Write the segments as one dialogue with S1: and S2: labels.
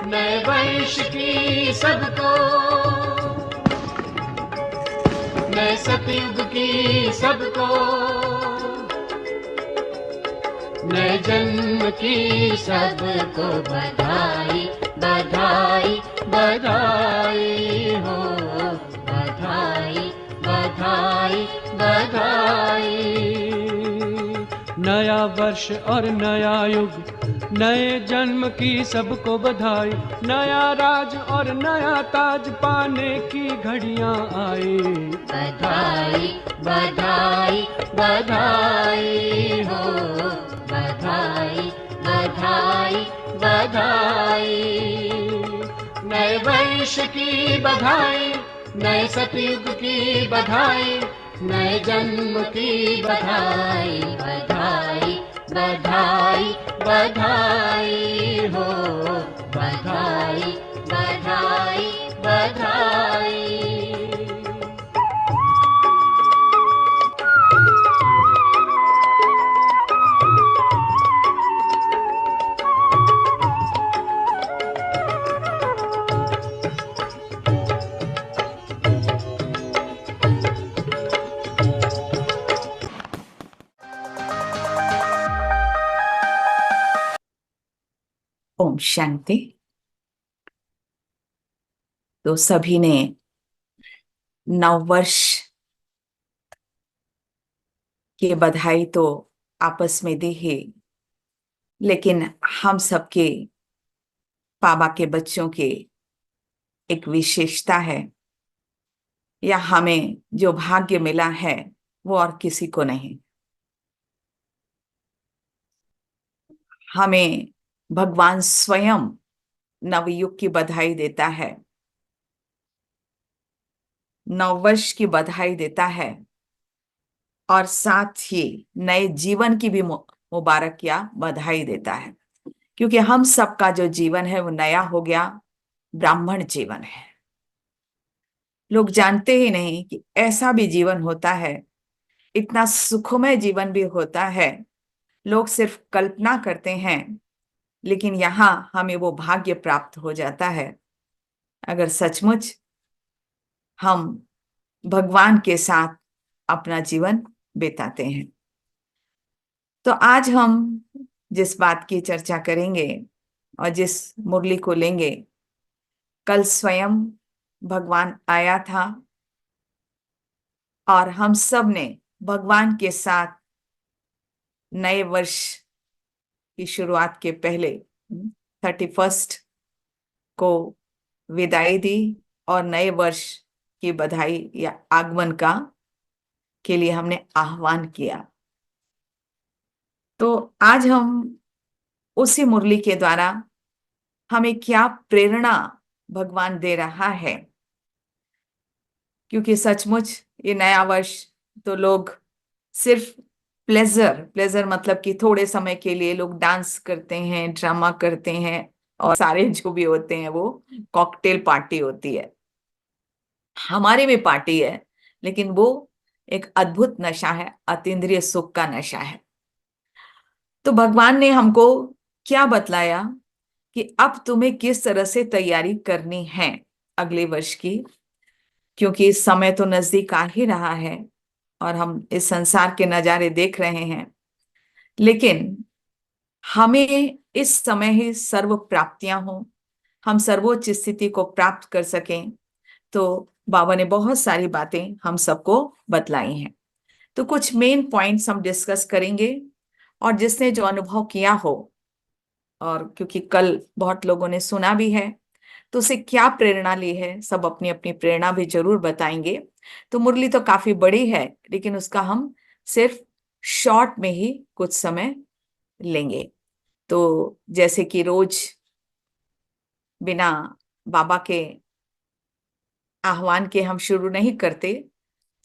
S1: नए वर्ष की सबको, नए सतयुग की सबको, नए जन्म की सबको बधाई बधाई बधाई हो, बधाई बधाई बधाई।
S2: नया वर्ष और नया युग, नए जन्म की सबको बधाई। नया राज और नया ताज पाने की घड़ियां आई।
S1: बधाई बधाई बधाई हो, बधाई बधाई बधाई। नए वर्ष की बधाई, नए सतयुग की बधाई, नए जन्म की बधाई, बधाई बधाई बधाई हो, बधाई बधाई बधाई।
S3: ओम शांति। तो सभी ने नववर्ष की बधाई तो आपस में दी है, लेकिन हम सबके बाबा के बच्चों के एक विशेषता है, या हमें जो भाग्य मिला है वो और किसी को नहीं। हमें भगवान स्वयं नवयुग की बधाई देता है, नववर्ष की बधाई देता है, और साथ ही नए जीवन की भी मुबारक या बधाई देता है। क्योंकि हम सबका जो जीवन है वो नया हो गया, ब्राह्मण जीवन है। लोग जानते ही नहीं कि ऐसा भी जीवन होता है, इतना सुखमय जीवन भी होता है। लोग सिर्फ कल्पना करते हैं, लेकिन यहाँ हमें वो भाग्य प्राप्त हो जाता है अगर सचमुच हम भगवान के साथ अपना जीवन बिताते हैं। तो आज हम जिस बात की चर्चा करेंगे और जिस मुरली को लेंगे, कल स्वयं भगवान आया था और हम सब ने भगवान के साथ नए वर्ष की शुरुआत के पहले 31 को विदाई दी और नए वर्ष की बधाई या आगमन का के लिए हमने आह्वान किया। तो आज हम उसी मुरली के द्वारा हमें क्या प्रेरणा भगवान दे रहा है, क्योंकि सचमुच ये नया वर्ष तो लोग सिर्फ प्लेजर मतलब कि थोड़े समय के लिए लोग डांस करते हैं, ड्रामा करते हैं, और सारे जो भी होते हैं वो कॉकटेल पार्टी होती है। हमारे भी पार्टी है, लेकिन वो एक अद्भुत नशा है, अतीन्द्रिय सुख का नशा है। तो भगवान ने हमको क्या बतलाया कि अब तुम्हें किस तरह से तैयारी करनी है अगले वर्ष की, क्योंकि समय तो नजदीक आ ही रहा है और हम इस संसार के नजारे देख रहे हैं। लेकिन हमें इस समय ही सर्व प्राप्तियां हो, हम सर्वोच्च स्थिति को प्राप्त कर सकें, तो बाबा ने बहुत सारी बातें हम सबको बतलाई हैं। तो कुछ मेन पॉइंट्स हम डिस्कस करेंगे, और जिसने जो अनुभव किया हो, और क्योंकि कल बहुत लोगों ने सुना भी है, तो उसे क्या प्रेरणा ली है, सब अपनी अपनी प्रेरणा भी जरूर बताएंगे। तो मुरली तो काफी बड़ी है, लेकिन उसका हम सिर्फ शॉर्ट में ही कुछ समय लेंगे। तो जैसे कि रोज बिना बाबा के आह्वान के हम शुरू नहीं करते,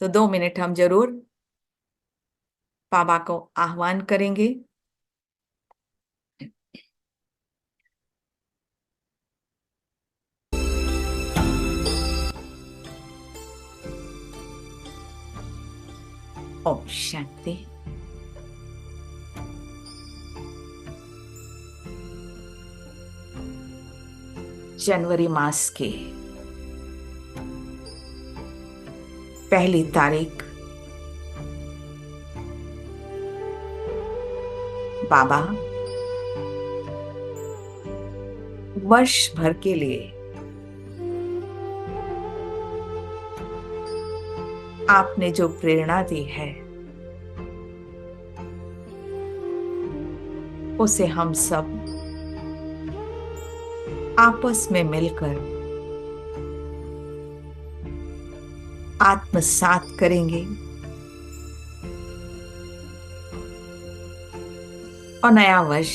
S3: तो 2 मिनट हम जरूर बाबा को आह्वान करेंगे। ओम शांति। जनवरी मास की 1 तारीख बाबा वर्ष भर के लिए आपने जो प्रेरणा दी है उसे हम सब आपस में मिलकर आत्मसात करेंगे और नया वर्ष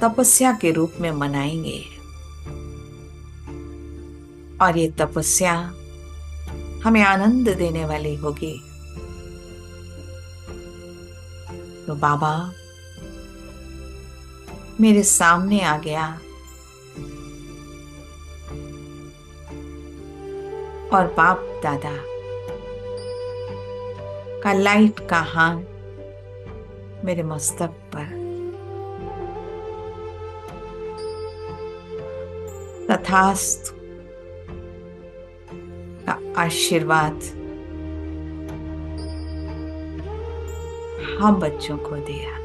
S3: तपस्या के रूप में मनाएंगे। और ये तपस्या हमें आनंद देने वाली होगी। तो बाबा मेरे सामने आ गया और बाप दादा का लाइट का हाथ मेरे मस्तक पर, तथास्तु का आशीर्वाद हम बच्चों को दिया।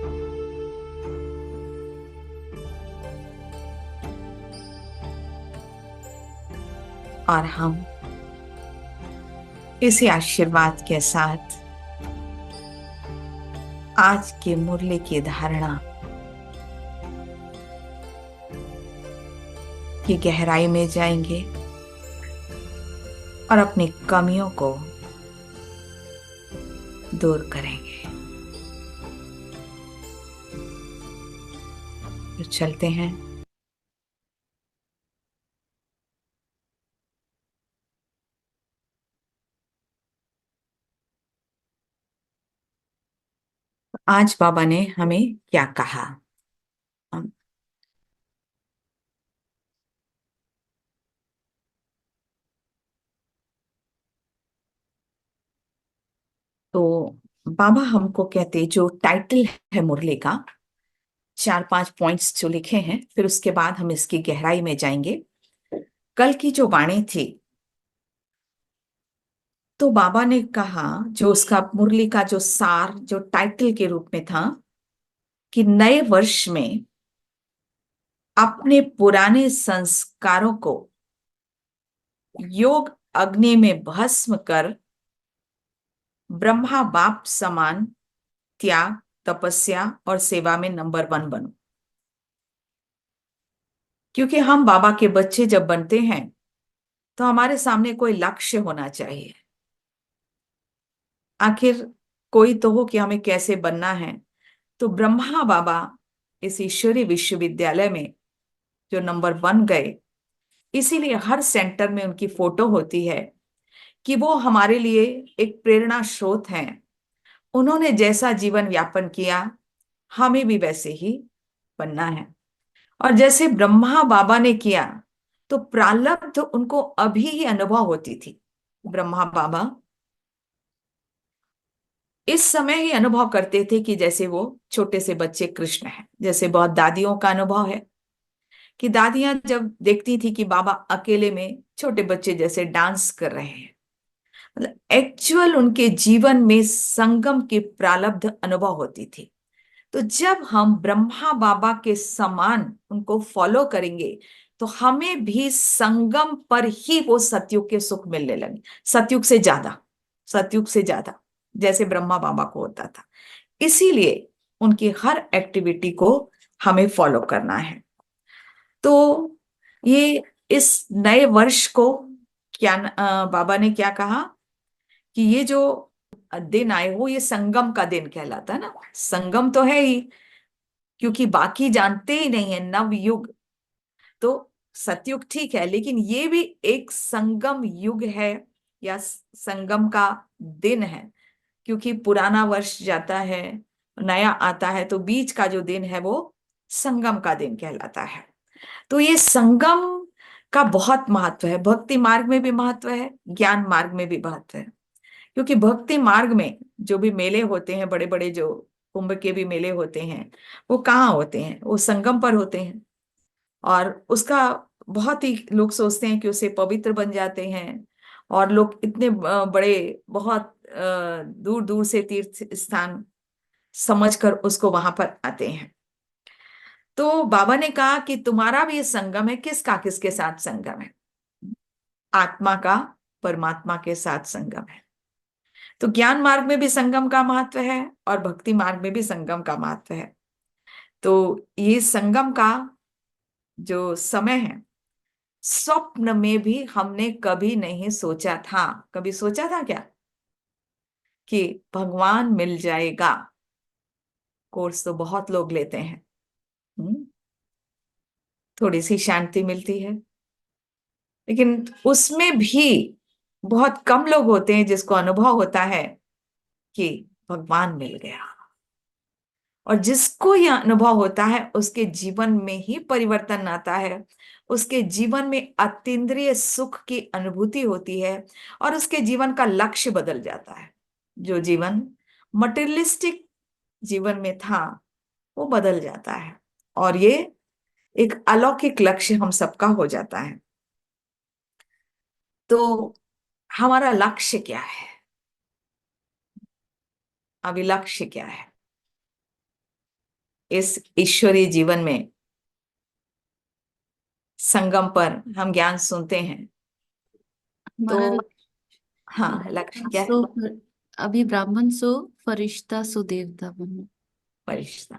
S3: और हम इसी आशीर्वाद के साथ आज के मुरली की धारणा की गहराई में जाएंगे और अपनी कमियों को दूर करेंगे। तो चलते हैं। आज बाबा ने हमें क्या कहा? तो बाबा हमको कहते, जो टाइटल है मुरली का, 4-5 पॉइंट्स जो लिखे हैं, फिर उसके बाद हम इसकी गहराई में जाएंगे। कल की जो वाणी थी, तो बाबा ने कहा, जो उसका मुरली का जो सार जो टाइटल के रूप में था, कि नए वर्ष में अपने पुराने संस्कारों को योग अग्नि में भस्म कर ब्रह्मा बाप समान त्याग, तपस्या और सेवा में नंबर 1 बनो। क्योंकि हम बाबा के बच्चे जब बनते हैं तो हमारे सामने कोई लक्ष्य होना चाहिए। आखिर कोई तो हो कि हमें कैसे बनना है। तो ब्रह्मा बाबा इस ईश्वरीय विश्वविद्यालय में जो नंबर 1 गए, इसीलिए हर सेंटर में उनकी फोटो होती है कि वो हमारे लिए एक प्रेरणा स्रोत हैं। उन्होंने जैसा जीवन यापन किया, हमें भी वैसे ही बनना है। और जैसे ब्रह्मा बाबा ने किया, तो प्रारब्ध उनको अभी ही अनुभव होती थी। ब्रह्मा बाबा इस समय ही अनुभव करते थे कि जैसे वो छोटे से बच्चे कृष्ण हैं। जैसे बहुत दादियों का अनुभव है कि दादियां जब देखती थी कि बाबा अकेले में छोटे बच्चे जैसे डांस कर रहे हैं, मतलब एक्चुअल उनके जीवन में संगम की प्रारब्ध अनुभव होती थी। तो जब हम ब्रह्मा बाबा के समान उनको फॉलो करेंगे, तो हमें भी संगम पर ही वो सतयुग के सुख मिलने लगे। सतयुग से ज्यादा, सतयुग से ज्यादा, जैसे ब्रह्मा बाबा को होता था। इसीलिए उनकी हर एक्टिविटी को हमें फॉलो करना है। तो ये इस नए वर्ष को क्या बाबा ने क्या कहा कि ये जो दिन आए हो, ये संगम का दिन कहलाता है ना। संगम तो है ही, क्योंकि बाकी जानते ही नहीं है नव युग। तो सतयुग ठीक है, लेकिन ये भी एक संगम युग है या संगम का दिन है। क्योंकि पुराना वर्ष जाता है, नया आता है, तो बीच का जो दिन है वो संगम का दिन कहलाता है। तो ये संगम का बहुत महत्व है। भक्ति मार्ग में भी महत्व है, ज्ञान मार्ग में भी महत्व है। क्योंकि भक्ति मार्ग में जो भी मेले होते हैं, बड़े बड़े जो कुंभ के भी मेले होते हैं, वो कहाँ होते हैं? वो संगम पर होते हैं। और उसका बहुत ही लोग सोचते हैं कि उससे पवित्र बन जाते हैं, और लोग इतने बड़े बहुत दूर दूर से तीर्थ स्थान समझकर उसको वहां पर आते हैं। तो बाबा ने कहा कि तुम्हारा भी ये संगम है, किसका किसके साथ संगम है? आत्मा का परमात्मा के साथ संगम है। तो ज्ञान मार्ग में भी संगम का महत्व है और भक्ति मार्ग में भी संगम का महत्व है। तो ये संगम का जो समय है, स्वप्न में भी हमने कभी नहीं सोचा था। कभी सोचा था क्या कि भगवान मिल जाएगा? कोर्स तो बहुत लोग लेते हैं, थोड़ी सी शांति मिलती है, लेकिन उसमें भी बहुत कम लोग होते हैं जिसको अनुभव होता है कि भगवान मिल गया। और जिसको यह अनुभव होता है उसके जीवन में ही परिवर्तन आता है, उसके जीवन में अतीन्द्रिय सुख की अनुभूति होती है और उसके जीवन का लक्ष्य बदल जाता है। जो जीवन मटेरियलिस्टिक जीवन में था वो बदल जाता है और ये एक अलौकिक लक्ष्य हम सबका हो जाता है। तो हमारा लक्ष्य क्या है? अभी लक्ष्य क्या है इस ईश्वरीय जीवन में? संगम पर हम ज्ञान सुनते हैं,
S1: हमारा
S3: तो हाँ, लक्ष्य
S1: ब्राह्मण
S3: क्या
S1: सो
S3: है?
S1: अभी ब्राह्मण सो फरिश्ता सो देवता बनो।
S3: फरिश्ता।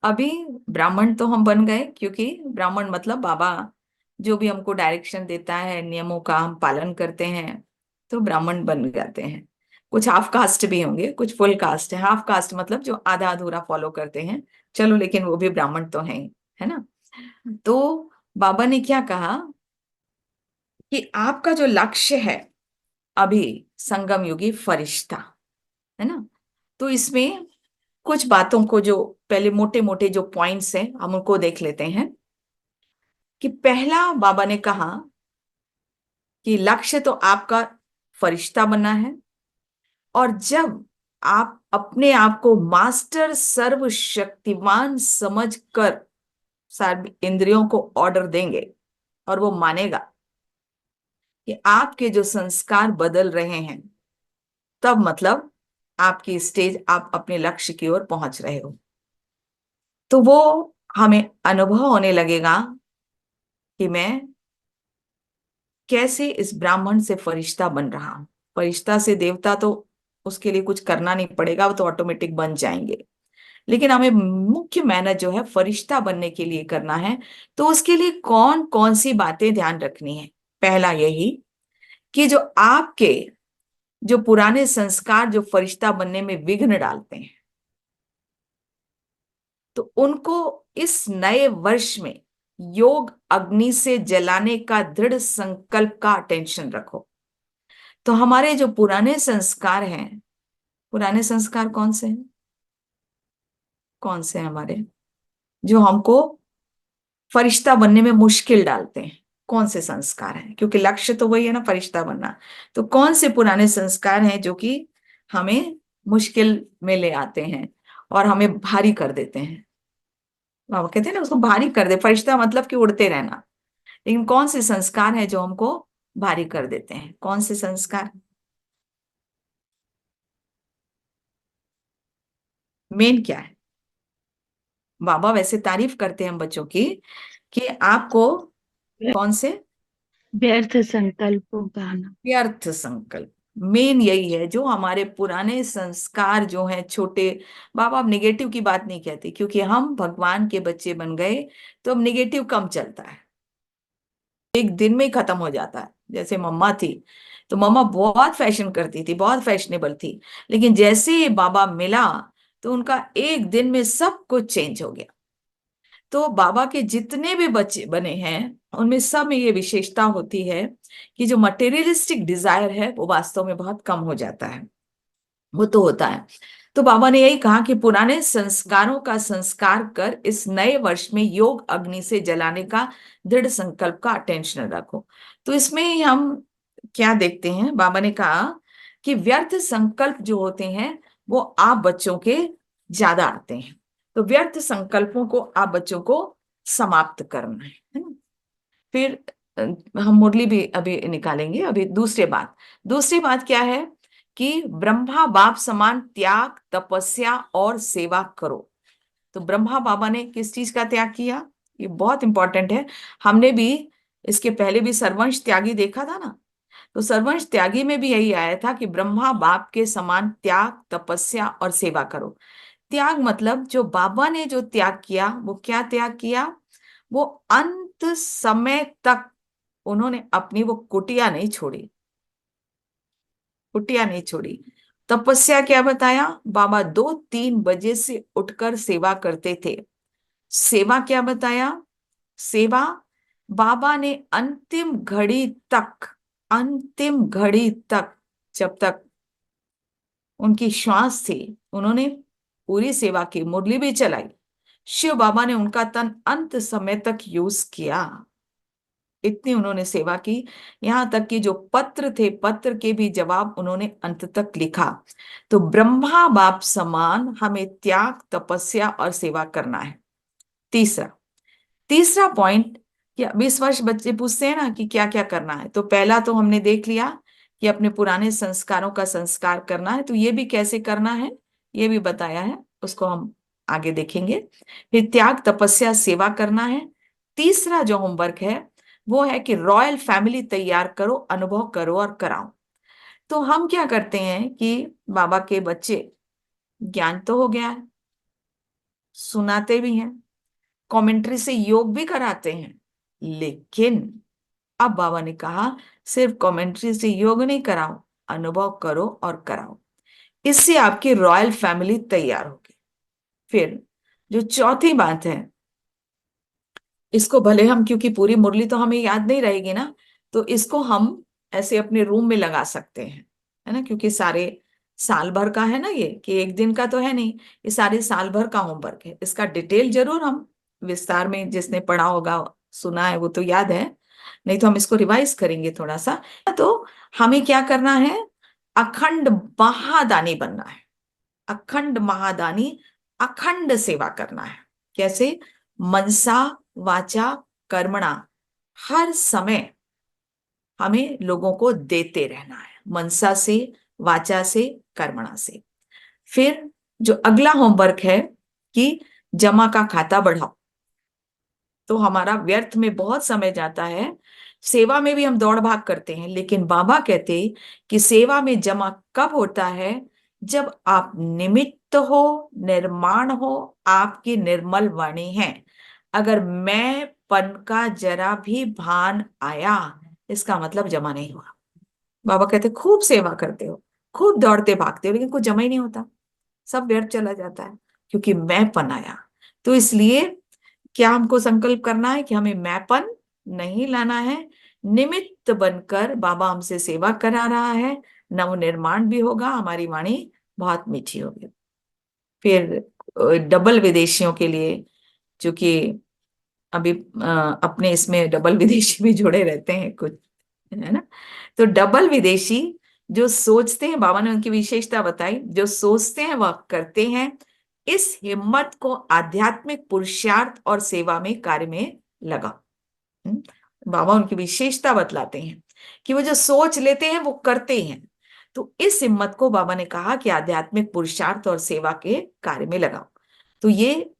S3: अभी ब्राह्मण तो हम बन गए, क्योंकि ब्राह्मण मतलब बाबा जो भी हमको डायरेक्शन देता है, नियमों का हम पालन करते हैं, तो ब्राह्मण बन जाते हैं। कुछ हाफ कास्ट भी होंगे, कुछ फुल कास्ट है। हाफ कास्ट मतलब जो आधा अधूरा फॉलो करते हैं, चलो, लेकिन वो भी ब्राह्मण तो हैं ही, है ना? तो बाबा ने क्या कहा कि आपका जो लक्ष्य है अभी संगम युगी फरिश्ता, है ना? तो इसमें कुछ बातों को, जो पहले मोटे मोटे जो पॉइंट्स हैं, हम उनको देख लेते हैं। कि पहला बाबा ने कहा कि लक्ष्य तो आपका फरिश्ता बनना है, और जब आप अपने आप को मास्टर सर्वशक्तिमान समझकर सर्व इंद्रियों को ऑर्डर देंगे और वो मानेगा कि आपके जो संस्कार बदल रहे हैं, तब मतलब आपकी स्टेज, आप अपने लक्ष्य की ओर पहुंच रहे हो। तो वो हमें अनुभव होने लगेगा कि मैं कैसे इस ब्राह्मण से फरिश्ता बन रहा हूं। फरिश्ता से देवता तो उसके लिए कुछ करना नहीं पड़ेगा, वो तो ऑटोमेटिक बन जाएंगे। लेकिन हमें मुख्य मेहनत जो है फरिश्ता बनने के लिए करना है। तो उसके लिए कौन कौन सी बातें ध्यान रखनी है? पहला यही कि जो आपके जो पुराने संस्कार जो फरिश्ता बनने में विघ्न डालते हैं, तो उनको इस नए वर्ष में योग अग्नि से जलाने का दृढ़ संकल्प का अटेंशन रखो। तो हमारे जो पुराने संस्कार हैं, पुराने संस्कार कौन से हैं? कौन से हैं हमारे जो हमको फरिश्ता बनने में मुश्किल डालते हैं? कौन से संस्कार हैं? क्योंकि लक्ष्य तो वही है ना, फरिश्ता बनना। तो कौन से पुराने संस्कार हैं जो कि हमें मुश्किल में ले आते हैं और हमें भारी कर देते हैं? बाबा कहते हैं ना, उसको भारी कर दे। फरिश्ता मतलब कि उड़ते रहना। लेकिन कौन से संस्कार हैं जो हमको भारी कर देते हैं? कौन से संस्कार मेन क्या है? बाबा वैसे तारीफ करते हैं हम बच्चों की कि आपको कौन से
S1: व्यर्थ संकल्पों का आना।
S3: व्यर्थ संकल्प, मेन यही है जो हमारे पुराने संस्कार जो हैं छोटे। बाबा अब निगेटिव की बात नहीं कहते, क्योंकि हम भगवान के बच्चे बन गए, तो अब निगेटिव कम चलता है, एक दिन में ही खत्म हो जाता है। जैसे मम्मा थी, तो मम्मा बहुत फैशन करती थी, बहुत फैशनेबल थी, लेकिन जैसे ही बाबा मिला तो उनका एक दिन में सब कुछ चेंज हो गया। तो बाबा के जितने भी बच्चे बने हैं उनमें सब में ये विशेषता होती है कि जो मटेरियलिस्टिक डिजायर है वो वास्तव में बहुत कम हो जाता है। वो तो होता है। तो बाबा ने यही कहा कि पुराने संस्कारों का संस्कार कर इस नए वर्ष में योग अग्नि से जलाने का दृढ़ संकल्प का अटेंशन रखो। तो इसमें हम क्या देखते हैं? बाबा ने कहा कि व्यर्थ संकल्प जो होते हैं वो आप बच्चों के ज्यादा आते हैं। तो व्यर्थ संकल्पों को आप बच्चों को समाप्त करना है ना। फिर हम मुरली भी अभी निकालेंगे। अभी दूसरी बात क्या है कि ब्रह्मा बाप समान त्याग, तपस्या और सेवा करो। तो ब्रह्मा बाबा ने किस चीज का त्याग किया, ये बहुत इंपॉर्टेंट है। हमने भी इसके पहले भी सर्वंश त्यागी देखा था ना। तो सर्वंश त्यागी में भी यही आया था कि ब्रह्मा बाप के समान त्याग, तपस्या और सेवा करो। त्याग मतलब जो बाबा ने जो त्याग किया, वो क्या त्याग किया, वो अंत समय तक उन्होंने अपनी वो कुटिया नहीं छोड़ी। तपस्या क्या बताया, बाबा 2-3 बजे से उठकर सेवा करते थे। सेवा क्या बताया, सेवा बाबा ने अंतिम घड़ी तक जब तक उनकी श्वास थी, उन्होंने पूरी सेवा की, मुरली भी चलाई। शिव बाबा ने उनका तन अंत समय तक यूज किया, इतनी उन्होंने सेवा की। यहां तक कि जो पत्र थे, पत्र के भी जवाब उन्होंने अंत तक लिखा। तो ब्रह्मा बाप समान हमें त्याग, तपस्या और सेवा करना है। तीसरा पॉइंट, कि 20 वर्ष बच्चे पूछते हैं ना कि क्या क्या करना है। तो पहला तो हमने देख लिया कि अपने पुराने संस्कारों का संस्कार करना है। तो ये भी कैसे करना है, ये भी बताया है, उसको हम आगे देखेंगे। फिर त्याग, तपस्या, सेवा करना है। तीसरा जो होमवर्क है वो है कि रॉयल फैमिली तैयार करो, अनुभव करो और कराओ। तो हम क्या करते हैं कि बाबा के बच्चे, ज्ञान तो हो गया है, सुनाते भी हैं, कमेंट्री से योग भी कराते हैं, लेकिन अब बाबा ने कहा सिर्फ कमेंट्री से योग नहीं कराओ, अनुभव करो और कराओ। इससे आपकी रॉयल फैमिली तैयार होगी। फिर जो चौथी बात है, इसको भले हम, क्योंकि पूरी मुरली तो हमें याद नहीं रहेगी ना, तो इसको हम ऐसे अपने रूम में लगा सकते हैं, है ना, क्योंकि सारे साल भर का है ना, ये कि एक दिन का तो है नहीं, ये सारे साल भर का होमवर्क है। इसका डिटेल जरूर हम विस्तार में, जिसने पढ़ा होगा, सुना है, वो तो याद है, नहीं तो हम इसको रिवाइज करेंगे थोड़ा सा। तो हमें क्या करना है, अखंड महादानी बनना है। अखंड महादानी, अखंड सेवा करना है। कैसे, मनसा वाचा कर्मणा, हर समय हमें लोगों को देते रहना है, मनसा से, वाचा से, कर्मणा से। फिर जो अगला होमवर्क है कि जमा का खाता बढ़ाओ। तो हमारा व्यर्थ में बहुत समय जाता है, सेवा में भी हम दौड़ भाग करते हैं, लेकिन बाबा कहते कि सेवा में जमा कब होता है, जब आप निमित्त हो, निर्माण हो, आपकी निर्मल वाणी है। अगर मैं पन का जरा भी भान आया, इसका मतलब जमा नहीं हुआ। बाबा कहते खूब सेवा करते हो, खूब दौड़ते भागते हो, लेकिन कुछ जमा ही नहीं होता, सब व्यर्थ चला जाता है, क्योंकि मैंपन आया। तो इसलिए क्या हमको संकल्प करना है कि हमें मैंपन नहीं लाना है, निमित्त बनकर बाबा हमसे सेवा करा रहा है, नव निर्माण भी होगा, हमारी वाणी बहुत मीठी होगी। फिर डबल विदेशियों के लिए, जो कि अभी अपने इसमें डबल विदेशी भी जुड़े रहते हैं कुछ, है ना। तो डबल विदेशी जो सोचते हैं, बाबा ने उनकी विशेषता बताई, जो सोचते हैं वह करते हैं, इस हिम्मत को आध्यात्मिक पुरुषार्थ और सेवा में, कार्य में लगा। बाबा उनकी विशेषता बतलाते हैं कि वो जो सोच लेते हैं वो करते हैं। तो इस हिम्मत को बाबा ने कहा कि आध्यात्मिक पुरुषार्थ और सेवा के कार्य में लगाओ। तो ये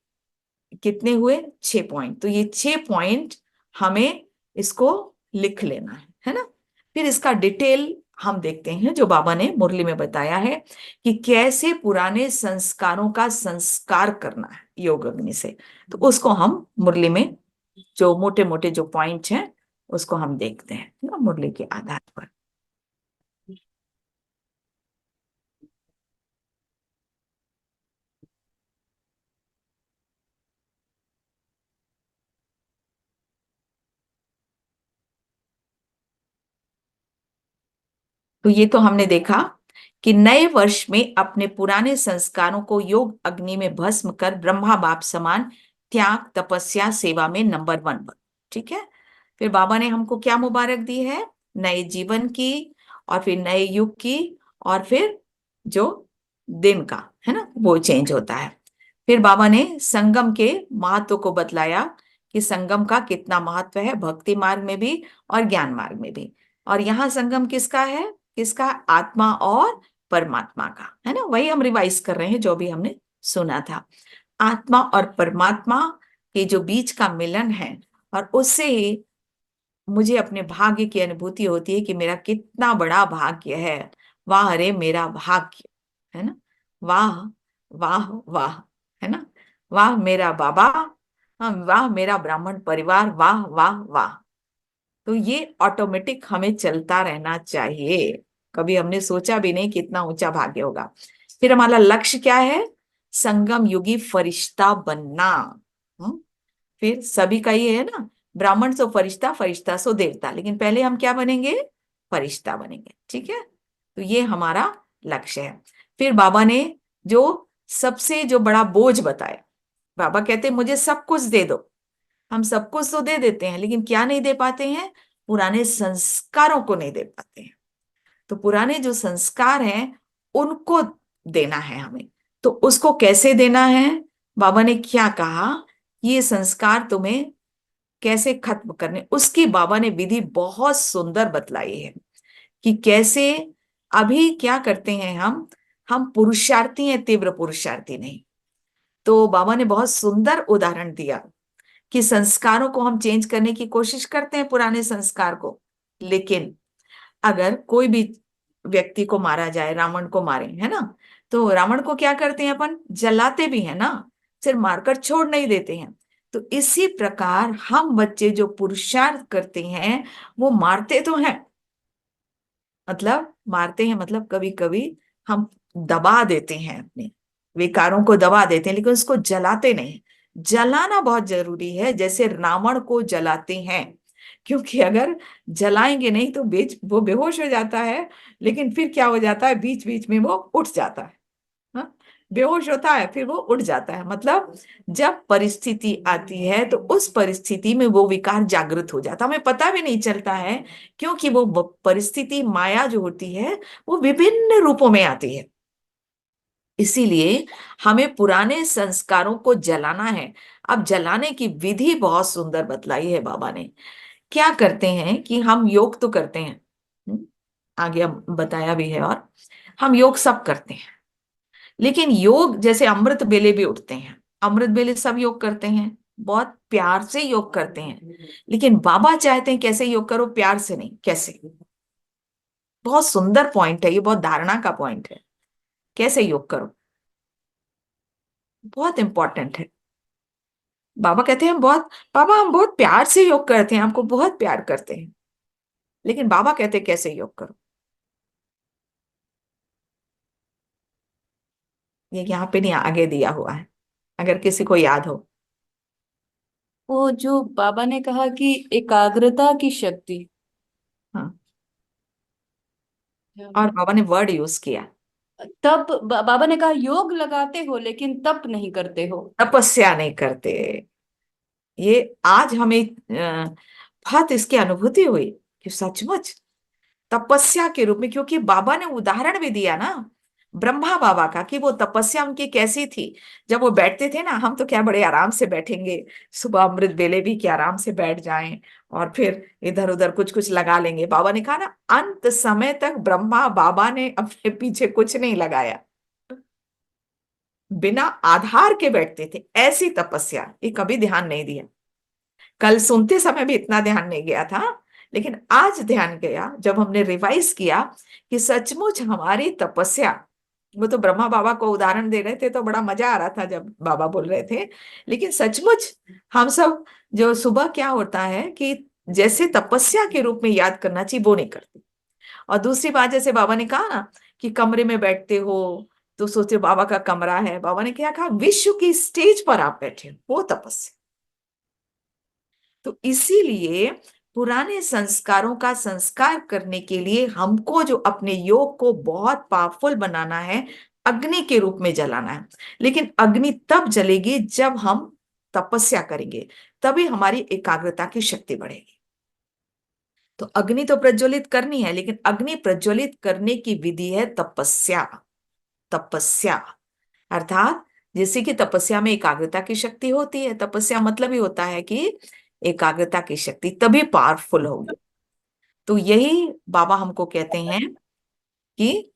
S3: कितने हुए, 6 पॉइंट। तो ये 6 पॉइंट हमें इसको लिख लेना है ना। फिर इसका डिटेल हम देखते हैं, जो बाबा ने मुरली में बताया है कि कैसे पुराने संस्कारों का संस्कार करना है योग अग्नि से। तो उसको हम मुरली में, जो मोटे मोटे जो पॉइंट हैं, उसको हम देखते हैं ना मुरली के आधार पर। तो ये तो हमने देखा कि नए वर्ष में अपने पुराने संस्कारों को योग अग्नि में भस्म कर ब्रह्मा बाप समान त्याग, तपस्या, सेवा में नंबर 1 बन। ठीक है। फिर बाबा ने हमको क्या मुबारक दी है, नए जीवन की, और फिर नए युग की, और फिर जो दिन का है ना, वो चेंज होता है। फिर बाबा ने संगम के महत्व को बतलाया कि संगम का कितना महत्व है, भक्ति मार्ग में भी और ज्ञान मार्ग में भी। और यहाँ संगम किसका है? किसका? आत्मा और परमात्मा का, है ना। वही हम रिवाइज कर रहे हैं जो भी हमने सुना था। आत्मा और परमात्मा के जो बीच का मिलन है, और उससे ही मुझे अपने भाग्य की अनुभूति होती है कि मेरा कितना बड़ा भाग्य है। वाह रे मेरा भाग्य, है ना। वाह वाह वाह, है ना। वाह मेरा बाबा, हाँ, वाह मेरा ब्राह्मण परिवार, वाह वाह वाह। तो ये ऑटोमेटिक हमें चलता रहना चाहिए। कभी हमने सोचा भी नहीं कितना ऊंचा भाग्य होगा। फिर हमारा लक्ष्य क्या है? संगम युगी फरिश्ता बनना। फिर सभी का ये है ना, ब्राह्मण सो फरिश्ता, फरिश्ता सो देवता, लेकिन पहले हम क्या बनेंगे? फरिश्ता बनेंगे, ठीक है। तो ये हमारा लक्ष्य है। फिर बाबा ने जो सबसे जो बड़ा बोझ बताया, बाबा कहते हैं मुझे सब कुछ दे दो। हम सब कुछ तो दे देते हैं, लेकिन क्या नहीं दे पाते हैं? पुराने संस्कारों को नहीं दे पाते हैं। तो पुराने जो संस्कार हैं उनको देना है हमें। तो उसको कैसे देना है? बाबा ने क्या कहा? ये संस्कार तुम्हें कैसे खत्म करने, उसकी बाबा ने विधि बहुत सुंदर बतलाई है कि कैसे। अभी क्या करते हैं हम पुरुषार्थी हैं, तीव्र पुरुषार्थी नहीं। तो बाबा ने बहुत सुंदर उदाहरण दिया कि संस्कारों को हम चेंज करने की कोशिश करते हैं, पुराने संस्कार को। लेकिन अगर कोई भी व्यक्ति को मारा जाए, रावण को मारे, है ना, तो रावण को क्या करते हैं? अपन जलाते भी है ना, सिर्फ मारकर छोड़ नहीं देते हैं। तो इसी प्रकार हम बच्चे जो पुरुषार्थ करते हैं वो मारते तो हैं, मतलब मारते हैं, मतलब कभी कभी हम दबा देते हैं, अपने विकारों को दबा देते हैं, लेकिन उसको जलाते नहीं। जलाना बहुत जरूरी है, जैसे रावण को जलाते हैं। क्योंकि अगर जलाएंगे नहीं तो बीच वो बेहोश हो जाता है, लेकिन फिर क्या हो जाता है? बीच बीच में वो उठ जाता है। हाँ? बेहोश होता है, फिर वो उठ जाता है। मतलब जब परिस्थिति आती है तो उस परिस्थिति में वो विकार जागृत हो जाता है, हमें पता भी नहीं चलता है। क्योंकि वो परिस्थिति, माया जो होती है वो विभिन्न रूपों में आती है। इसीलिए हमें पुराने संस्कारों को जलाना है। अब जलाने की विधि बहुत सुंदर बतलाई है बाबा ने। क्या करते हैं कि हम योग तो करते हैं, आगे अब बताया भी है, और हम योग सब करते हैं। लेकिन योग जैसे अमृत बेले भी उठते हैं, अमृत बेले सब योग करते हैं, बहुत प्यार से योग करते हैं। लेकिन बाबा चाहते हैं कैसे योग करो? प्यार से नहीं, कैसे? बहुत सुंदर पॉइंट है ये, बहुत धारणा का पॉइंट है। कैसे योग करो, बहुत इंपॉर्टेंट है। बाबा कहते हैं हम बहुत प्यार से योग करते हैं, आपको बहुत प्यार करते हैं। लेकिन बाबा कहते हैं कैसे योग करो। ये यहाँ पे नहीं, आगे दिया हुआ है, अगर किसी को याद हो।
S1: वो जो बाबा ने कहा कि एकाग्रता की शक्ति।
S3: हाँ, और बाबा ने वर्ड यूज किया,
S1: तब बाबा ने कहा योग लगाते हो लेकिन तप नहीं करते हो।
S3: तपस्या नहीं करते। ये आज हमें बहुत इसकी अनुभूति हुई कि सचमुच तपस्या के रूप में, क्योंकि बाबा ने उदाहरण भी दिया ना ब्रह्मा बाबा का, कि वो तपस्या उनकी कैसी थी। जब वो बैठते थे ना, हम तो क्या बड़े आराम से बैठेंगे, सुबह अमृत बेले भी क्या आराम से बैठ जाएं, और फिर इधर उधर कुछ कुछ लगा लेंगे। बाबा ने कहा ना, अंत समय तक ब्रह्मा बाबा ने अपने पीछे कुछ नहीं लगाया, बिना आधार के बैठते थे। ऐसी तपस्या, ये कभी ध्यान नहीं दिया। कल सुनते समय भी इतना ध्यान नहीं गया था, लेकिन आज ध्यान गया जब हमने रिवाइज किया कि सचमुच हमारी तपस्या। वो तो ब्रह्मा बाबा को उदाहरण दे रहे थे तो बड़ा मजा आ रहा था जब बाबा बोल रहे थे, लेकिन सचमुच हम सब जो सुबह क्या होता है कि जैसे तपस्या के रूप में याद करना चाहिए वो नहीं करते। और दूसरी बात, जैसे बाबा ने कहा ना कि कमरे में बैठते हो तो सोचते बाबा का कमरा है, बाबा ने क्या कहा? विश्व की स्टेज पर आप बैठे हो, वो तपस्या। तो इसीलिए पुराने संस्कारों का संस्कार करने के लिए हमको जो अपने योग को बहुत पावरफुल बनाना है, अग्नि के रूप में जलाना है। लेकिन अग्नि तब जलेगी जब हम तपस्या करेंगे, तभी हमारी एकाग्रता की शक्ति बढ़ेगी। तो अग्नि तो प्रज्वलित करनी है, लेकिन अग्नि प्रज्वलित करने की विधि है तपस्या। तपस्या अर्थात जैसे कि तपस्या में एकाग्रता की शक्ति होती है, तपस्या मतलब ही होता है कि एकाग्रता की शक्ति, तभी पावरफुल होगी। तो यही बाबा हमको कहते हैं कि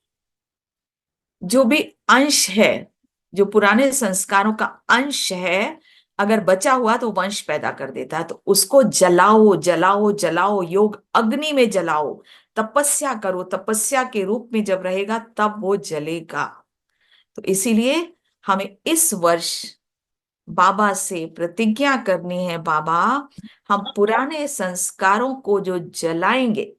S3: जो भी अंश है, जो पुराने संस्कारों का अंश है, अगर बचा हुआ तो वंश पैदा कर देता है, तो उसको जलाओ जलाओ जलाओ, योग अग्नि में जलाओ, तपस्या करो, तपस्या के रूप में जब रहेगा तब वो जलेगा। तो इसीलिए हमें इस वर्ष बाबा से प्रतिज्ञा करनी है, बाबा हम पुराने संस्कारों को जो जलाएंगे,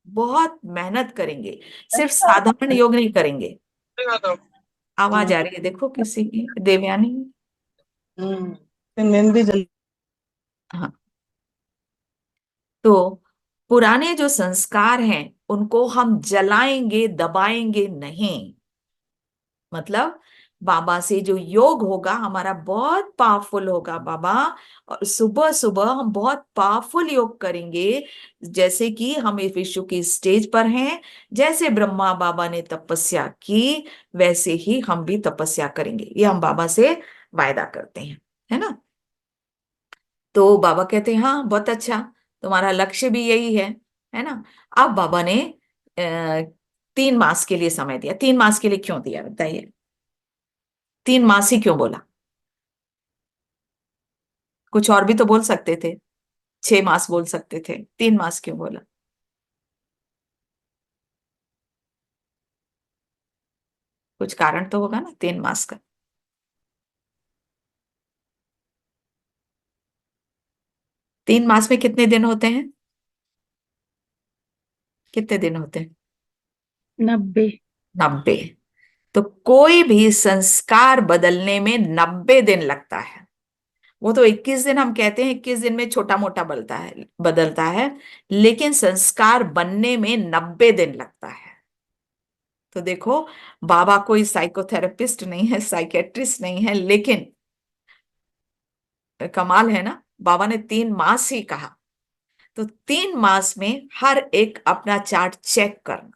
S3: बहुत मेहनत करेंगे, सिर्फ साधारण योग नहीं करेंगे। आवाज आ रही है देखो किसी की, देवयानी।
S4: मेहंदी जल
S3: हाँ, तो पुराने जो संस्कार हैं उनको हम जलाएंगे, दबाएंगे नहीं। मतलब बाबा से जो योग होगा हमारा बहुत पावरफुल होगा बाबा, और सुबह सुबह हम बहुत पावरफुल योग करेंगे, जैसे कि हम इस विश्व की स्टेज पर हैं, जैसे ब्रह्मा बाबा ने तपस्या की वैसे ही हम भी तपस्या करेंगे, ये हम बाबा से वायदा करते हैं, है ना। तो बाबा कहते हैं हाँ बहुत अच्छा, तुम्हारा लक्ष्य भी यही है ना। अब बाबा ने 3 मास के लिए समय दिया। 3 मास के लिए क्यों दिया बताइए? 3 मास ही क्यों बोला? कुछ और भी तो बोल सकते थे, 6 मास बोल सकते थे, 3 मास क्यों बोला? कुछ कारण तो होगा ना 3 मास का। 3 मास में कितने दिन होते हैं? कितने दिन होते हैं?
S4: 90।
S3: 90। तो कोई भी संस्कार बदलने में 90 दिन लगता है। वो तो 21 दिन हम कहते हैं, 21 दिन में छोटा मोटा बदलता है, लेकिन संस्कार बनने में 90 दिन लगता है। तो देखो, बाबा कोई साइकोथेरेपिस्ट नहीं है, साइकेट्रिस्ट नहीं है, लेकिन कमाल है ना, बाबा ने 3 मास ही कहा। तो 3 मास में हर एक अपना चार्ट चेक करना,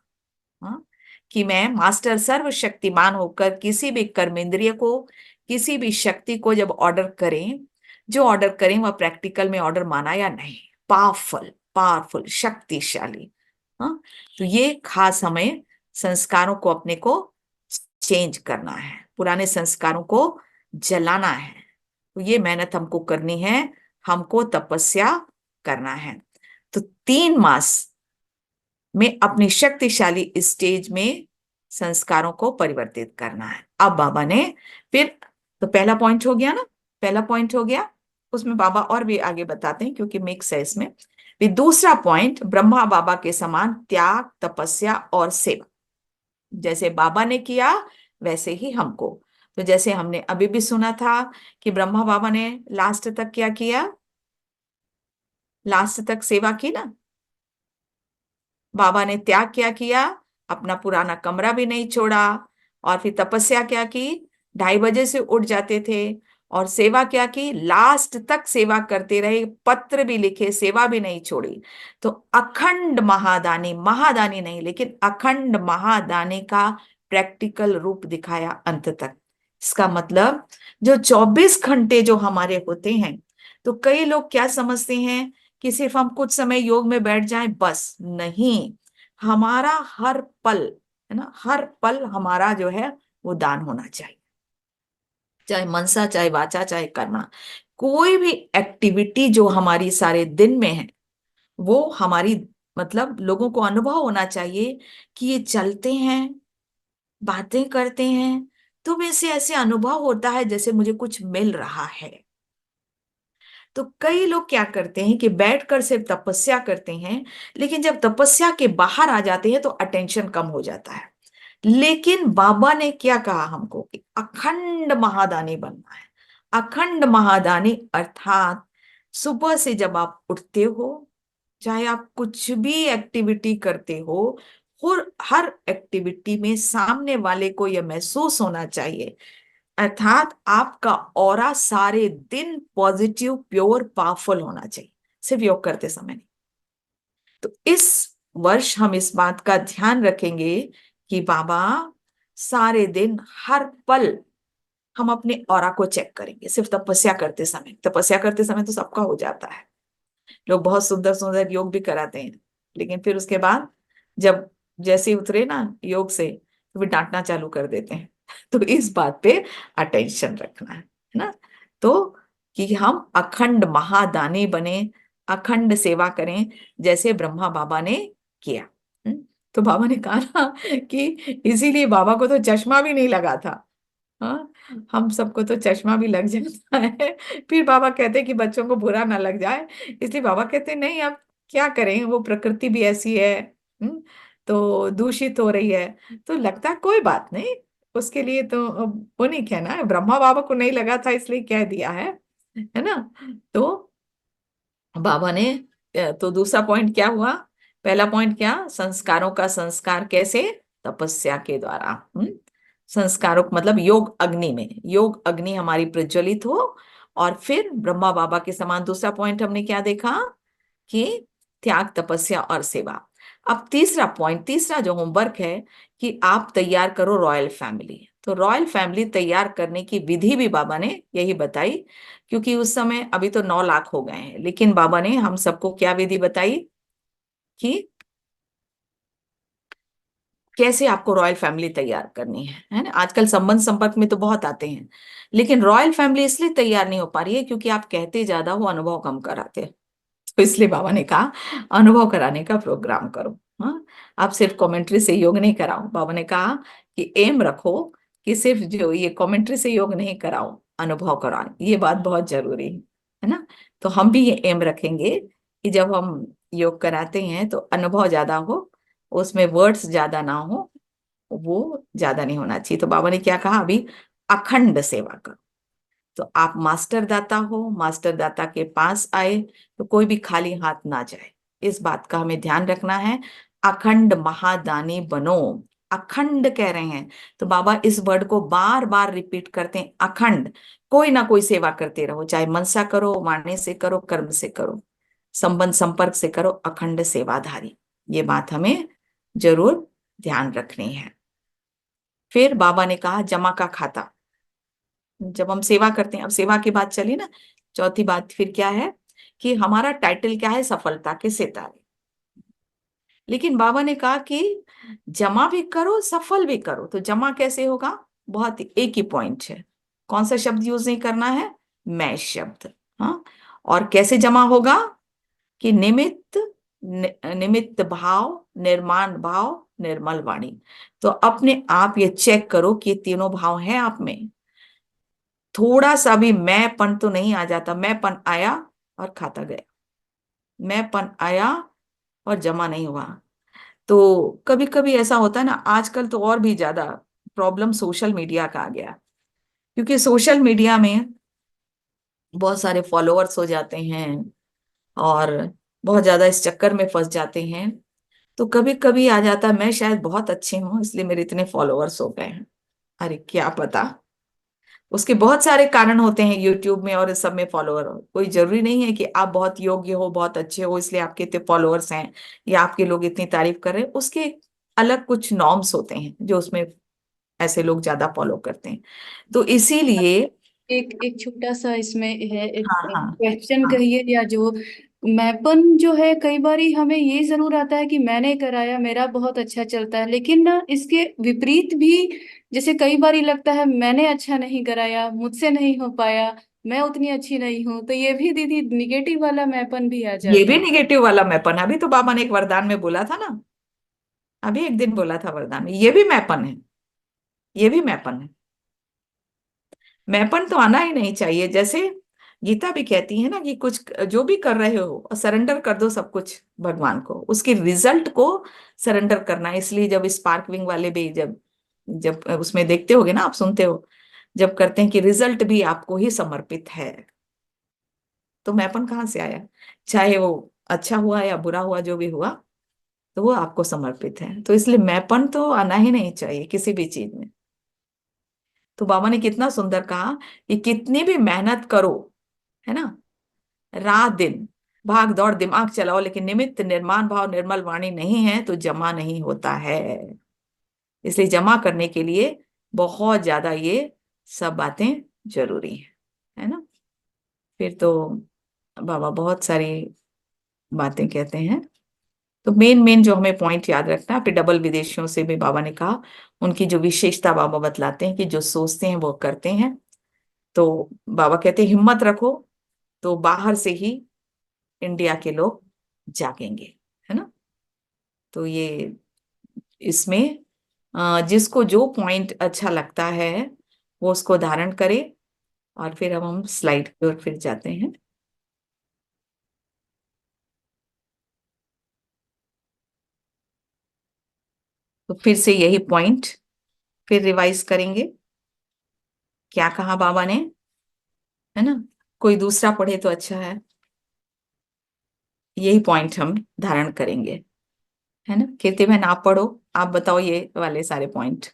S3: हाँ? कि मैं मास्टर सर्वशक्तिमान होकर किसी भी कर्मेंद्रिय को, किसी भी शक्ति को जब ऑर्डर करें, जो ऑर्डर करें वह प्रैक्टिकल में ऑर्डर माना या नहीं, पावरफुल पावरफुल शक्तिशाली। हाँ, तो ये खास हमें संस्कारों को अपने को चेंज करना है, पुराने संस्कारों को जलाना है। तो ये मेहनत हमको करनी है, हमको तपस्या करना है। तो 3 मास में अपनी शक्तिशाली स्टेज में संस्कारों को परिवर्तित करना है। अब बाबा ने फिर, तो पहला पॉइंट हो गया ना, पहला पॉइंट हो गया, उसमें बाबा और भी आगे बताते हैं क्योंकि मिक्स है इसमें। फिर दूसरा पॉइंट, ब्रह्मा बाबा के समान त्याग, तपस्या और सेवा, जैसे बाबा ने किया वैसे ही हमको। तो जैसे हमने अभी भी सुना था कि ब्रह्मा बाबा ने लास्ट तक क्या किया? लास्ट तक सेवा की ना। बाबा ने त्याग क्या किया? अपना पुराना कमरा भी नहीं छोड़ा। और फिर तपस्या क्या की? 2:30 बजे से उठ जाते थे। और सेवा क्या की? लास्ट तक सेवा करते रहे, पत्र भी लिखे, सेवा भी नहीं छोड़ी। तो अखंड महादानी, महादानी नहीं लेकिन अखंड महादानी का प्रैक्टिकल रूप दिखाया अंत तक। इसका मतलब जो 24 घंटे जो हमारे होते हैं, तो कई लोग क्या समझते हैं कि सिर्फ हम कुछ समय योग में बैठ जाएं बस, नहीं। हमारा हर पल, है ना, हर पल हमारा जो है वो दान होना चाहिए, चाहे मनसा, चाहे वाचा, चाहे कर्मा। कोई भी एक्टिविटी जो हमारी सारे दिन में है, वो हमारी, मतलब लोगों को अनुभव होना चाहिए कि ये चलते हैं, बातें करते हैं, तो वैसे ऐसे अनुभव होता है जैसे मुझे कुछ मिल रहा है। तो कई लोग क्या करते हैं कि बैठकर सिर्फ तपस्या करते हैं, लेकिन जब तपस्या के बाहर आ जाते हैं तो अटेंशन कम हो जाता है। लेकिन बाबा ने क्या कहा हमको कि अखंड महादानी बनना है। अखंड महादानी अर्थात सुबह से जब आप उठते हो, चाहे आप कुछ भी एक्टिविटी करते हो, हर एक्टिविटी में सामने वाले को यह महसूस होना चाहिए, अर्थात आपका ऑरा सारे दिन पॉजिटिव, प्योर, पावरफुल होना चाहिए, सिर्फ योग करते समय नहीं। तो इस वर्ष हम इस बात का ध्यान रखेंगे कि बाबा सारे दिन, हर पल हम अपने ऑरा को चेक करेंगे सिर्फ तपस्या करते समय। तपस्या करते समय तो सबका हो जाता है, लोग बहुत सुंदर सुंदर योग भी कराते हैं, लेकिन फिर उसके बाद जब जैसे ही उतरे ना योग से तो फिर डांटना चालू कर देते हैं। तो इस बात पे अटेंशन रखना है ना। तो कि हम अखंड महादानी बने, अखंड सेवा करें जैसे ब्रह्मा बाबा ने किया। तो बाबा ने कहा ना कि इसीलिए बाबा को तो चश्मा भी नहीं लगा था। हाँ, हम सबको तो चश्मा भी लग जाता है। फिर बाबा कहते हैं कि बच्चों को बुरा ना लग जाए, इसलिए बाबा कहते हैं नहीं, अब क्या करें, वो प्रकृति भी ऐसी है। तो दूषित हो रही है, तो लगता है कोई बात नहीं, उसके लिए तो अब वो नहीं कहना है, ब्रह्मा बाबा को नहीं लगा था इसलिए कह दिया है ना। तो बाबा ने तो दूसरा पॉइंट क्या हुआ, पहला पॉइंट क्या, संस्कारों का संस्कार कैसे, तपस्या के द्वारा। संस्कारों मतलब योग अग्नि में, योग अग्नि हमारी प्रज्वलित हो, और फिर ब्रह्मा बाबा के समान। दूसरा पॉइंट हमने क्या देखा कि त्याग, तपस्या और सेवा। अब तीसरा पॉइंट, तीसरा जो होमवर्क है कि आप तैयार करो रॉयल फैमिली। तो रॉयल फैमिली तैयार करने की विधि भी बाबा ने यही बताई, क्योंकि उस समय अभी तो 9 लाख हो गए हैं, लेकिन बाबा ने हम सबको क्या विधि बताई कि कैसे आपको रॉयल फैमिली तैयार करनी है ना। आजकल संबंध संपर्क में तो बहुत आते हैं, लेकिन रॉयल फैमिली इसलिए तैयार नहीं हो पा रही है क्योंकि आप कहते ज्यादा हो, अनुभव कम कराते हैं। तो इसलिए बाबा ने कहा अनुभव कराने का प्रोग्राम करो। हाँ, आप सिर्फ कमेंट्री से योग नहीं कराओ। बाबा ने कहा कि एम रखो कि सिर्फ जो ये कमेंट्री से योग नहीं कराओ, अनुभव कराओ। ये बात बहुत जरूरी है ना। तो हम भी ये एम रखेंगे कि जब हम योग कराते हैं तो अनुभव ज्यादा हो, उसमें वर्ड्स ज्यादा ना हो, वो ज्यादा नहीं होना चाहिए। तो बाबा ने क्या कहा, अभी अखंड सेवा करो। तो आप मास्टर दाता हो, मास्टर दाता के पास आए तो कोई भी खाली हाथ ना जाए, इस बात का हमें ध्यान रखना है। अखंड महादानी बनो, अखंड कह रहे हैं तो बाबा इस वर्ड को बार बार रिपीट करते हैं, अखंड। कोई ना कोई सेवा करते रहो, चाहे मनसा करो, वाणी से करो, कर्म से करो, संबंध संपर्क से करो, अखंड सेवाधारी। ये बात हमें जरूर ध्यान रखनी है। फिर बाबा ने कहा जमा का खाता। जब हम सेवा करते हैं, अब सेवा की बात चली ना, चौथी बात फिर क्या है कि हमारा टाइटल क्या है, सफलता के सितारे। लेकिन बाबा ने कहा कि जमा भी करो, सफल भी करो। तो जमा कैसे होगा, बहुत एक ही पॉइंट है, कौन सा शब्द यूज नहीं करना है, मैं शब्द। हाँ, और कैसे जमा होगा कि निमित्त, निमित्त भाव, निर्माण भाव, निर्मल वाणी। तो अपने आप ये चेक करो कि ये तीनों भाव हैं आप में। थोड़ा सा भी मैंपन तो नहीं आ जाता, मैंपन आया और खाता गया, मैंपन आया और जमा नहीं हुआ। तो कभी कभी ऐसा होता है ना, आजकल तो और भी ज्यादा प्रॉब्लम सोशल मीडिया का आ गया, क्योंकि सोशल मीडिया में बहुत सारे फॉलोअर्स हो जाते हैं और बहुत ज्यादा इस चक्कर में फंस जाते हैं। तो कभी कभी आ जाता है मैं शायद बहुत अच्छी हूँ इसलिए मेरे इतने फॉलोअर्स हो गए हैं। अरे क्या पता, उसके बहुत सारे कारण होते हैं यूट्यूब में और इस सब में फॉलोअर हो। कोई जरूरी नहीं है कि आप बहुत योग्य हो, बहुत अच्छे हो, इसलिए आपके इतने फॉलोअर्स हैं या आपके लोग इतनी तारीफ कर रहे हैं। उसके अलग कुछ नॉर्म्स होते हैं जो उसमें ऐसे लोग ज्यादा फॉलो करते हैं। तो इसीलिए
S1: एक एक छोटा सा इसमें है, एक
S3: हाँ हाँ
S1: क्वेश्चन
S3: हाँ,
S1: कहिए या जो मैपन जो है, कई बारी हमें ये जरूर आता है कि मैंने कराया, मेरा बहुत अच्छा चलता है, लेकिन ना इसके विपरीत भी, जैसे कई बारी लगता है मैंने अच्छा नहीं कराया, मुझसे नहीं हो पाया, मैं उतनी अच्छी नहीं हूं, तो ये भी दीदी निगेटिव वाला मैपन भी आ
S3: ये
S1: जाता
S3: भी
S1: है।
S3: निगेटिव वाला मैपन। अभी तो बाबा ने एक वरदान में बोला था ना, अभी एक दिन बोला था वरदान में, ये भी मैपन है, ये भी मैपन है। मैपन तो आना ही नहीं चाहिए। जैसे गीता भी कहती है ना कि कुछ जो भी कर रहे हो सरेंडर कर दो सब कुछ भगवान को, उसके रिजल्ट को सरेंडर करना है। इसलिए जब स्पार्क विंग वाले भी जब जब उसमें देखते होगे ना, आप सुनते हो जब करते हैं कि रिजल्ट भी आपको ही समर्पित है, तो मैपन कहाँ से आया, चाहे वो अच्छा हुआ या बुरा हुआ, जो भी हुआ तो वो आपको समर्पित है। तो इसलिए मैपन तो आना ही नहीं चाहिए किसी भी चीज में। तो बाबा ने कितना सुंदर कहा कि कितनी भी मेहनत करो, है ना, रात दिन भाग दौड़ दिमाग चलाओ, लेकिन निमित्त निर्माण भाव निर्मल वाणी नहीं है तो जमा नहीं होता है। इसलिए जमा करने के लिए बहुत ज्यादा ये सब बातें जरूरी है ना। फिर तो बाबा बहुत सारी बातें कहते हैं। तो मेन मेन जो हमें पॉइंट याद रखना है, फिर डबल विदेशियों से भी बाबा ने कहा, उनकी जो विशेषता बाबा बतलाते हैं कि जो सोचते हैं वो करते हैं। तो बाबा कहते हैं हिम्मत रखो, तो बाहर से ही इंडिया के लोग जागेंगे, है ना। तो ये इसमें जिसको जो पॉइंट अच्छा लगता है वो उसको धारण करे। और फिर अब हम स्लाइड की ओर फिर जाते हैं। तो फिर से यही पॉइंट फिर रिवाइज करेंगे, क्या कहा बाबा ने, है ना। कोई दूसरा पढ़े तो अच्छा है। यही पॉइंट हम धारण करेंगे, है ना। कीर्ति बहन आप पढ़ो, आप बताओ ये वाले सारे पॉइंट,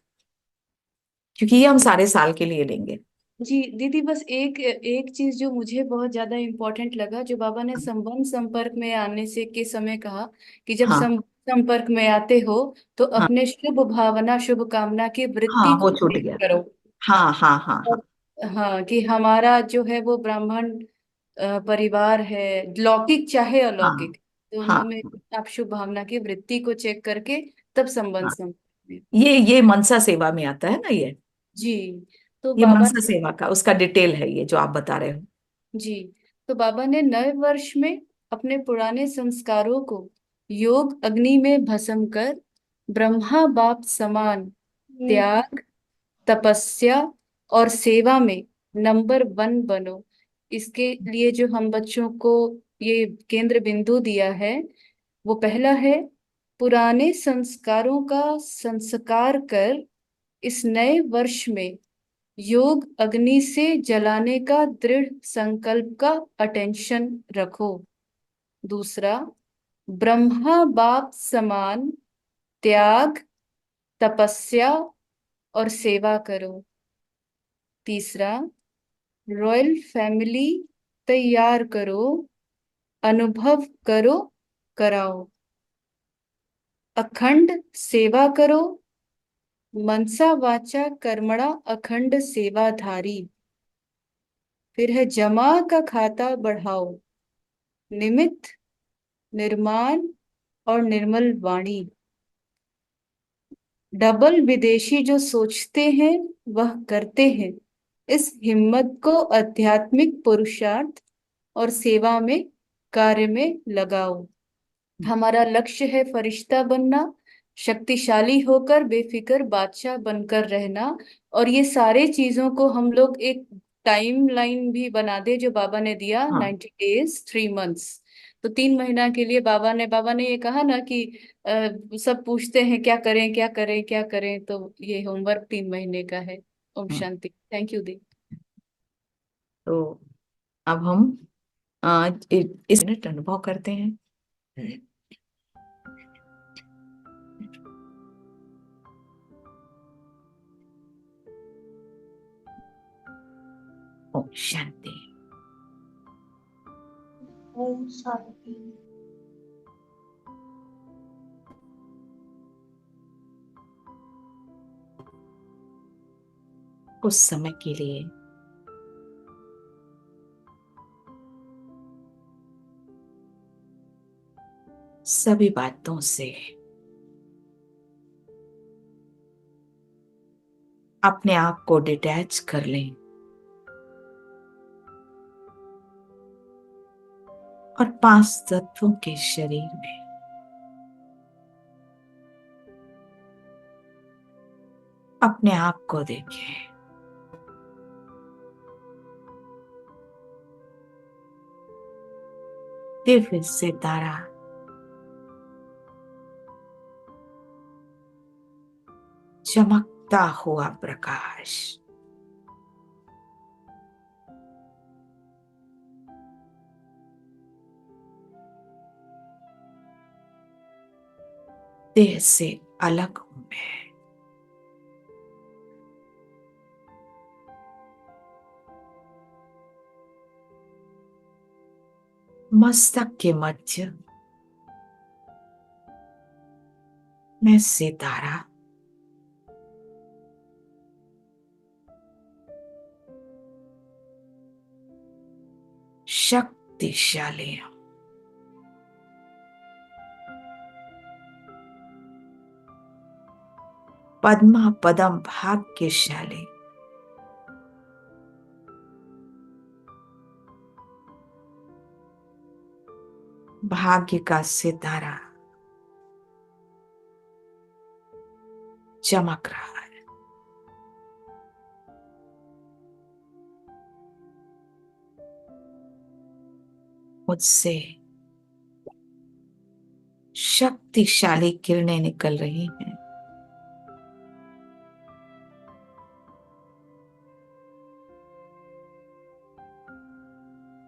S3: क्योंकि ये हम सारे साल के लिए लेंगे।
S1: जी दीदी, बस एक एक चीज जो मुझे बहुत ज्यादा इम्पोर्टेंट लगा, जो बाबा ने संबंध संपर्क में आने से के समय कहा कि जब
S3: हाँ
S1: संपर्क में आते हो तो
S3: हाँ
S1: अपने शुभ भावना शुभ कामना की
S3: हाँ,
S1: वृत्ति
S3: वो
S1: को
S3: छूट
S1: तेज
S3: गया।
S1: करो।
S3: हाँ हाँ हाँ हाँ
S1: और हाँ, कि हमारा जो है वो ब्राह्मण परिवार है, लौकिक चाहे
S3: हाँ
S1: अलौकिक, दोनों
S3: हाँ
S1: में आप शुभ भावना की वृत्ति को चेक करके तब संबंध
S3: हाँ।
S1: संपर्क में।
S3: ये मनसा सेवा में आता है ना ये।
S1: जी। तो
S3: ये
S1: बाबा
S3: मनसा सेवा का उसका डिटेल है ये जो आप बता रहे हो।
S1: जी तो बाबा ने नए वर्ष में अपने पुराने संस्कारों को योग अग्नि में भस्म कर ब्रह्मा बाप समान त्याग, तपस्या और सेवा में नंबर 1 बनो। इसके लिए जो हम बच्चों को ये केंद्र बिंदु दिया है, वो पहला है, पुराने संस्कारों का संस्कार कर इस नए वर्ष में योग अग्नि से जलाने का दृढ़ संकल्प का अटेंशन रखो। दूसरा, ब्रह्मा बाप समान त्याग, तपस्या और सेवा करो। तीसरा, रॉयल फैमिली तैयार करो, अनुभव करो, कराओ। अखंड सेवा करो, मनसा वाचा कर्मणा अखंड सेवाधारी। फिर है जमा का खाता बढ़ाओ, निमित्त, निर्माण और निर्मल वाणी। डबल विदेशी जो सोचते हैं वह करते हैं, इस हिम्मत को आध्यात्मिक पुरुषार्थ और सेवा में कार्य में लगाओ। हमारा लक्ष्य है फरिश्ता बनना, शक्तिशाली होकर बेफिक्र बादशाह बनकर रहना। और ये सारे चीजों को हम लोग एक टाइम लाइन भी बना दे जो बाबा ने दिया,
S3: हाँ
S1: 90 days 3 months। तो 3 महीना के लिए बाबा ने ये कहा ना कि सब पूछते हैं क्या करें क्या करें क्या करें, तो ये होमवर्क 3 महीने का है। ओम
S3: हाँ।
S1: शांति। थैंक यू दी।
S3: तो अब हम इस मिनट अनुभव करते हैं। ओम शांति।
S4: ओम शांति।
S3: कुछ समय के लिए सभी बातों से अपने आप को डिटैच कर लें और 5 तत्वों के शरीर में अपने आप को देखें। दिव्य सितारा चमकता हुआ प्रकाश देह से अलग हूं मैं। मस्तक के मध्य मैं सितारा शक्तिशाली हूं। पद्मा पदम भाग्यशाली। भाग्य का सितारा चमक रहा है। मुझसे शक्तिशाली किरणें निकल रही हैं।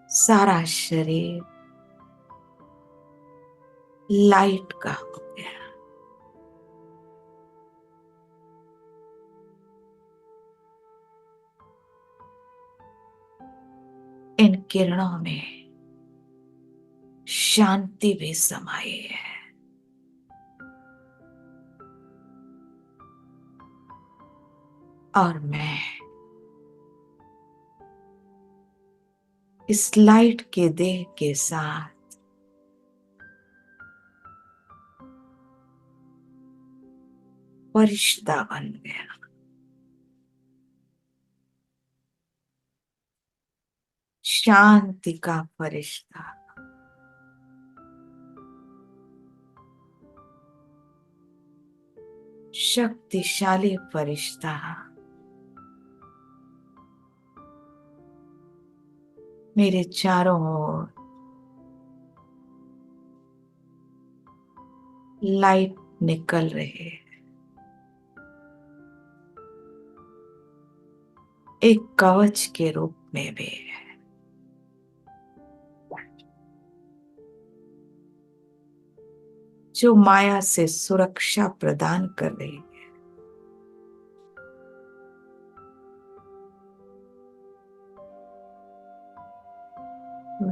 S3: सारा शरीर लाइट का हो गया। इन किरणों में शांति भी समाई है। और मैं इस लाइट के देह के साथ फरिश्ता बन गया। शांति का फरिश्ता। शक्तिशाली फरिश्ता। मेरे चारों ओर लाइट निकल रही है। एक कवच के रूप में भी है। जो माया से सुरक्षा प्रदान कर रही है।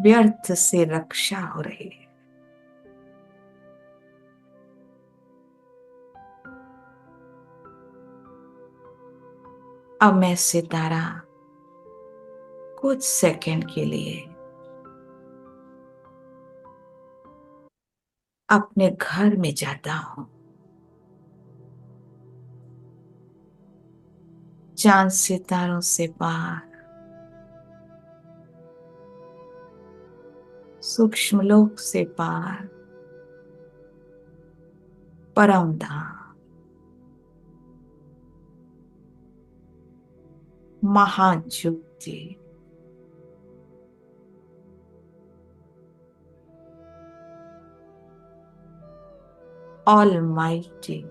S3: व्यर्थ से रक्षा हो रही है। अब मैं सितारा कुछ सेकंड के लिए अपने घर में जाता हूं। चांद सितारों से पार सूक्ष्म लोक से पार परम धाम महाज्योति ऑलमाइटी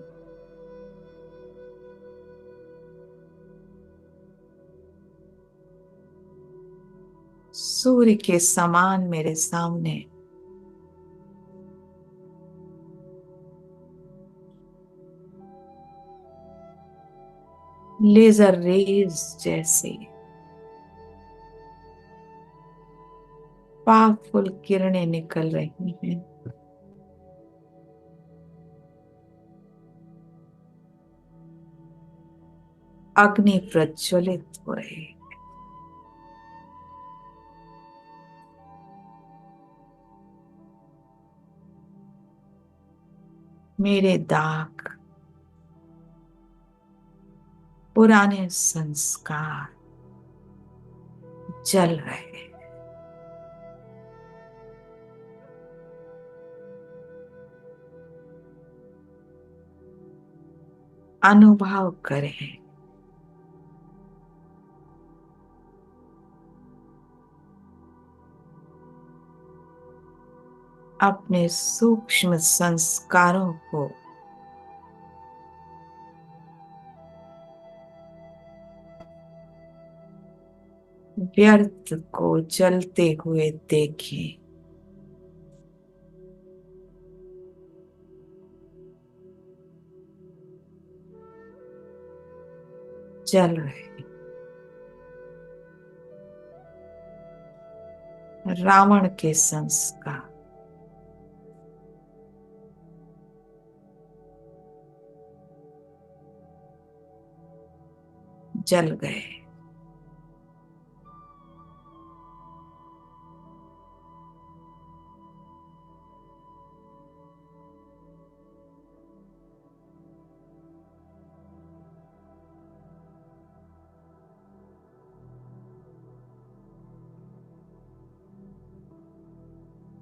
S3: सूर्य के समान मेरे सामने लेजर रेज जैसे पावरफुल किरणें निकल रही हैं। अग्नि प्रज्वलित हो रही है। मेरे दाग पुराने संस्कार जल रहे हैं। अनुभव करें अपने सूक्ष्म संस्कारों को व्यर्थ को जलते हुए देखें। जल रहे रावण के संस्कार जल गए।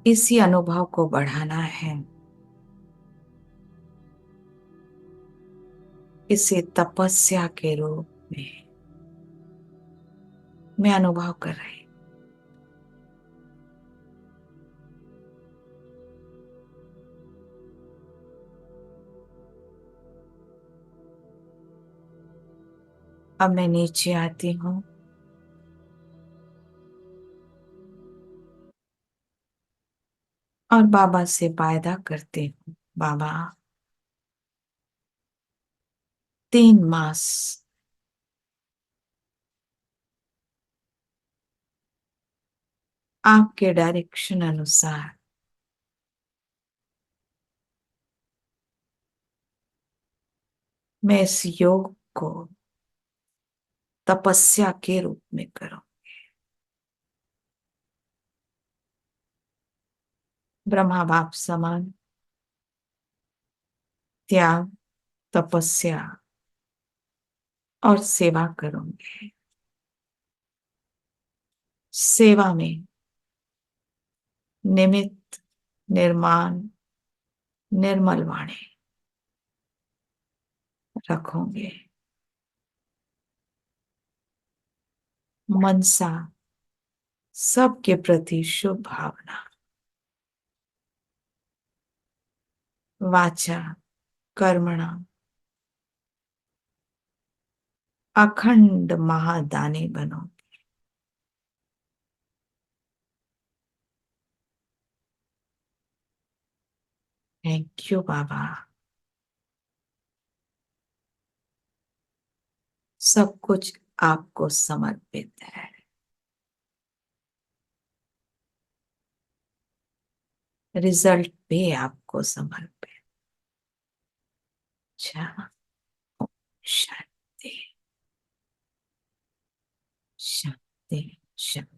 S3: इसी अनुभव को बढ़ाना है, इसे तपस्या के रूप में मैं अनुभव कर रही। अब मैं नीचे आती हूँ और बाबा से वायदा करती हूँ, बाबा 3 मास आपके डायरेक्शन अनुसार मैं इस योग को तपस्या के रूप में करूं। ब्रह्मा बाप समान त्याग, तपस्या और सेवा करूंगी। सेवा में निमित्त, निर्माण, निर्मल वाणी रखोगे। मनसा सबके प्रति शुभ भावना, वाचा कर्मणा अखंड महादानी बनो। थैंक यू बाबा। सब कुछ आपको समर्पित है। रिजल्ट भी आपको समर्पित। अच्छा, शांति शांति शांति।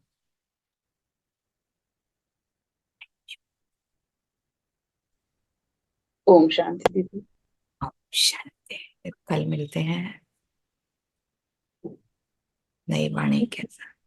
S5: ओम शांति दीदी।
S3: ओम शांति। कल मिलते हैं नई वाणी के साथ।